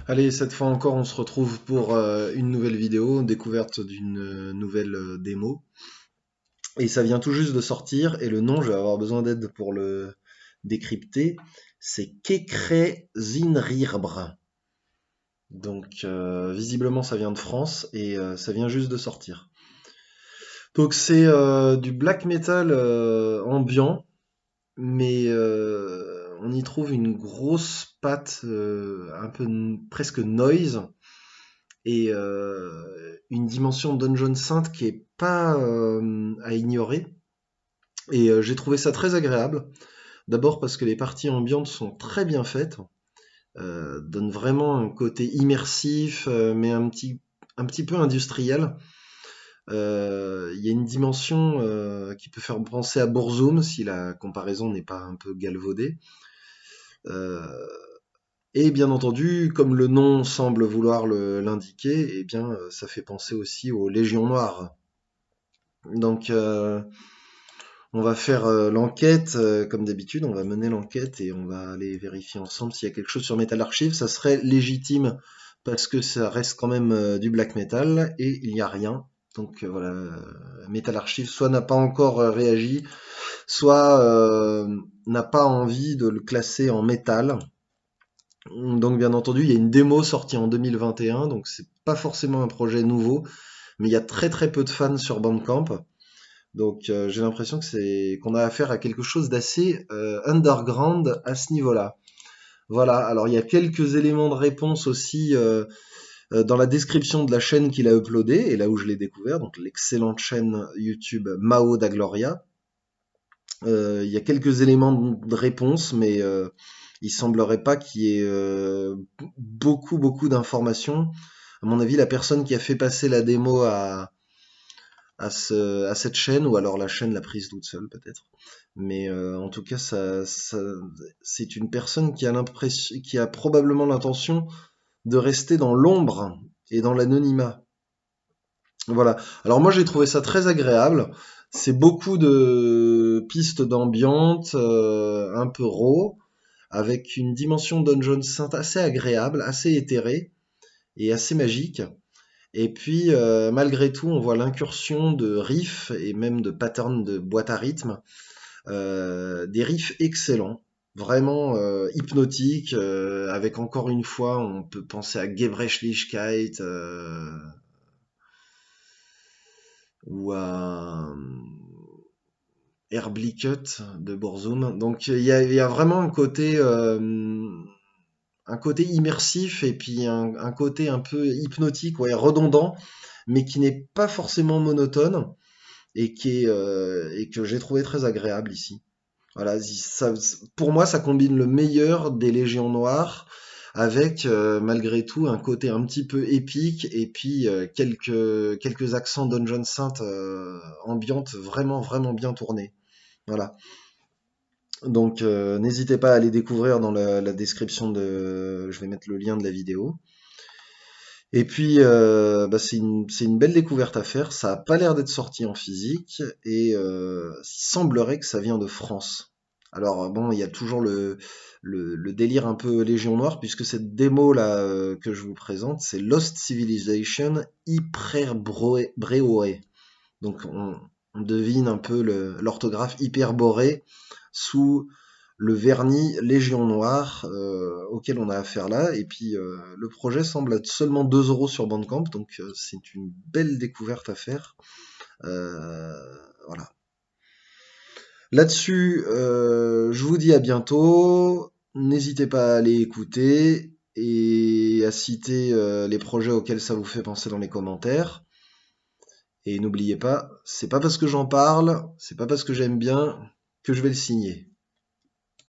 Allez, cette fois encore, on se retrouve pour une nouvelle vidéo, découverte d'une nouvelle démo. Et ça vient tout juste de sortir, et le nom, je vais avoir besoin d'aide pour le décrypter. C'est Kekre Zinrirbr. Donc, visiblement, ça vient de France, et ça vient juste de sortir. Donc, c'est du black metal ambiant, mais on y trouve une grosse patte, un peu presque noise, et une dimension Dungeon Sainte qui est pas à ignorer. Et j'ai trouvé ça très agréable. D'abord parce que les parties ambiantes sont très bien faites, donnent vraiment un côté immersif, mais un petit peu industriel. Il y a une dimension qui peut faire penser à Burzum si la comparaison n'est pas un peu galvaudée. Euh, et bien entendu, comme le nom semble vouloir l'indiquer, eh bien, ça fait penser aussi aux Légions Noires. Donc, on va faire l'enquête, comme d'habitude, on va mener l'enquête et on va aller vérifier ensemble s'il y a quelque chose sur Metal Archive. Ça serait légitime parce que ça reste quand même du black metal et il n'y a rien. Donc voilà, Metal Archive soit n'a pas encore réagi, soit n'a pas envie de le classer en métal. Donc bien entendu, il y a une démo sortie en 2021, donc c'est pas forcément un projet nouveau, mais il y a très très peu de fans sur Bandcamp. Donc j'ai l'impression que c'est qu'on a affaire à quelque chose d'assez underground à ce niveau-là. Voilà, alors il y a quelques éléments de réponse aussi dans la description de la chaîne qu'il a uploadée, et là où je l'ai découvert, donc l'excellente chaîne YouTube Mao da Gloria. Il y a quelques éléments de réponse, mais il semblerait pas qu'il y ait beaucoup d'informations. À mon avis, la personne qui a fait passer la démo à cette chaîne, ou alors la chaîne l'a prise toute seule peut-être. Mais en tout cas, c'est une personne qui a probablement l'intention de rester dans l'ombre et dans l'anonymat. Voilà. Alors moi j'ai trouvé ça très agréable. C'est beaucoup de pistes d'ambiance, un peu raw, avec une dimension Dungeon Saint assez agréable, assez éthérée et assez magique. Et puis, malgré tout, on voit l'incursion de riffs et même de patterns de boîte à rythme, des riffs excellents, vraiment hypnotiques, avec encore une fois, on peut penser à Gebrechlichkeit ou à Erblicut de Burzum. Donc il y a vraiment un côté immersif et puis un côté un peu hypnotique, ouais, redondant, mais qui n'est pas forcément monotone et que j'ai trouvé très agréable ici. Voilà, pour moi, ça combine le meilleur des Légions Noires avec malgré tout un côté un petit peu épique et puis quelques accents Dungeon Saint ambiantes vraiment bien tournés. Voilà. Donc n'hésitez pas à aller découvrir dans la description de... Je vais mettre le lien de la vidéo. Et puis, bah, c'est une belle découverte à faire. Ça a pas l'air d'être sorti en physique et il semblerait que ça vient de France. Alors bon, il y a toujours le délire un peu Légion Noire puisque cette démo là que je vous présente, c'est Lost Civilization Hyper Breoé. Donc on devine un peu l'orthographe hyperborée sous le vernis Légion Noire auquel on a affaire là. Et puis le projet semble être seulement 2 € sur Bandcamp, donc c'est une belle découverte à faire. Voilà. Là-dessus, je vous dis à bientôt. N'hésitez pas à aller écouter et à citer les projets auxquels ça vous fait penser dans les commentaires. Et n'oubliez pas, c'est pas parce que j'en parle, c'est pas parce que j'aime bien que je vais le signer.